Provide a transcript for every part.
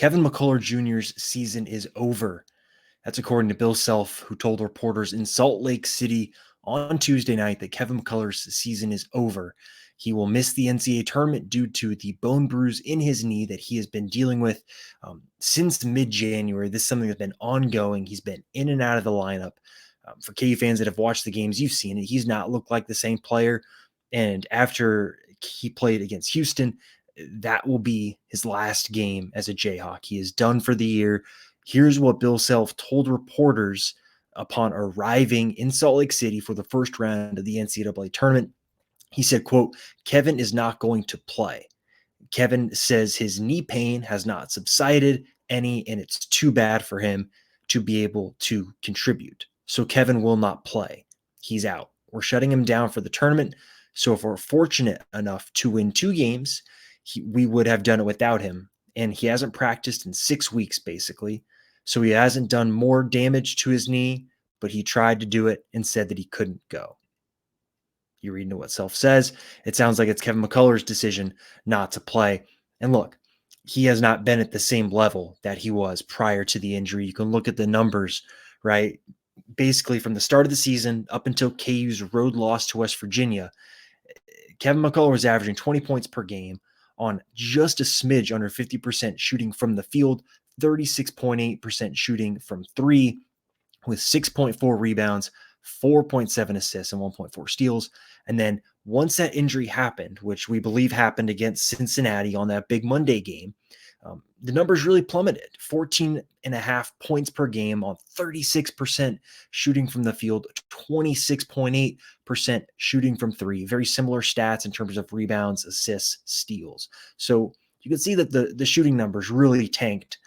Kevin McCullar Jr.'s season is over. That's according to Bill Self, who told reporters in Salt Lake City on Tuesday night that Kevin McCullar's season is over. He will miss the NCAA tournament due to the bone bruise in his knee that he has been dealing with since mid-January. This is something that's been ongoing. He's been in and out of the lineup. For KU fans that have watched the games, you've seen it. He's not looked like the same player. And after he played against Houston, that will be his last game as a Jayhawk. He is done for the year. Here's what Bill Self told reporters upon arriving in Salt Lake City for the first round of the NCAA tournament. He said, quote, "Kevin is not going to play. Kevin says his knee pain has not subsided any, and it's too bad for him to be able to contribute. So Kevin will not play. He's out. We're shutting him down for the tournament. So if we're fortunate enough to win 2 games, we would have done it without him. And he hasn't practiced in 6 weeks, basically. So he hasn't done more damage to his knee, but he tried to do it and said that he couldn't go." You read into what Self says. It sounds like it's Kevin McCullar's decision not to play. And look, he has not been at the same level that he was prior to the injury. You can look at the numbers, right? Basically, from the start of the season up until KU's road loss to West Virginia, Kevin McCullar was averaging 20 points per game on just a smidge under 50% shooting from the field, 36.8% shooting from 3, with 6.4 rebounds, 4.7 assists, and 1.4 steals. And then once that injury happened, which we believe happened against Cincinnati on that big Monday game, the numbers really plummeted. 14.5 points per game on 36% shooting from the field, 26.8% shooting from 3. Very similar stats in terms of rebounds, assists, steals. So you can see that the shooting numbers really tanked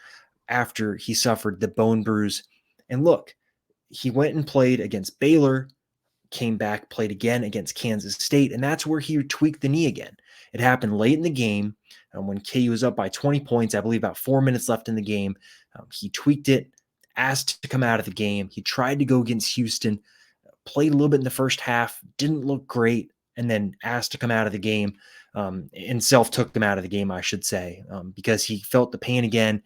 after he suffered the bone bruise. And look, he went and played against Baylor, came back, played again against Kansas State, and that's where he tweaked the knee again. It happened late in the game when KU was up by 20 points, I believe about 4 minutes left in the game. He tweaked it, asked to come out of the game. He tried to go against Houston, played a little bit in the first half, didn't look great, and then asked to come out of the game. And Self took him out of the game, I should say, because he felt the pain again.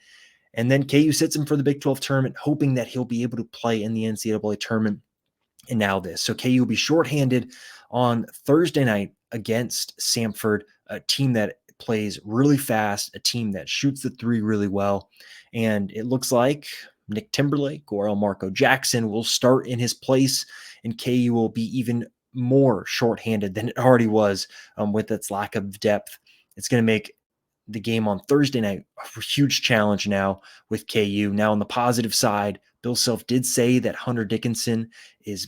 And then KU sits him for the Big 12 tournament, hoping that he'll be able to play in the NCAA tournament. And now this. So KU will be shorthanded on Thursday night against Samford, a team that plays really fast, a team that shoots the 3 really well. And it looks like Nick Timberlake or Marco Jackson will start in his place, and KU will be even more shorthanded than it already was with its lack of depth. It's going to make the game on Thursday night a huge challenge now with KU. Now on the positive side, Bill Self did say that Hunter Dickinson is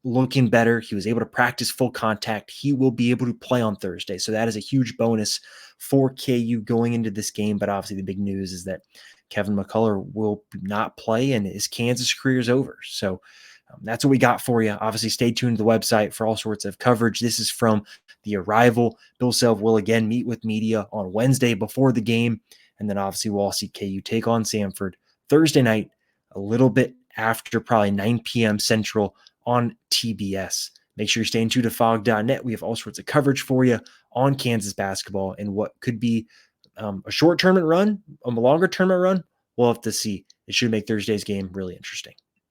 looking better. He was able to practice full contact. He will be able to play on Thursday. So that is a huge bonus for KU going into this game. But obviously the big news is that Kevin McCullar will not play and his Kansas career is over. So that's what we got for you. Obviously, stay tuned to the website for all sorts of coverage. This is from the arrival. Bill Self will again meet with media on Wednesday before the game. And then obviously we'll all see KU take on Samford Thursday night, a little bit after probably 9 p.m. Central on TBS. Make sure you're staying tuned to fog.net. We have all sorts of coverage for you on Kansas basketball and what could be a short tournament run, a longer tournament run. We'll have to see. It should make Thursday's game really interesting.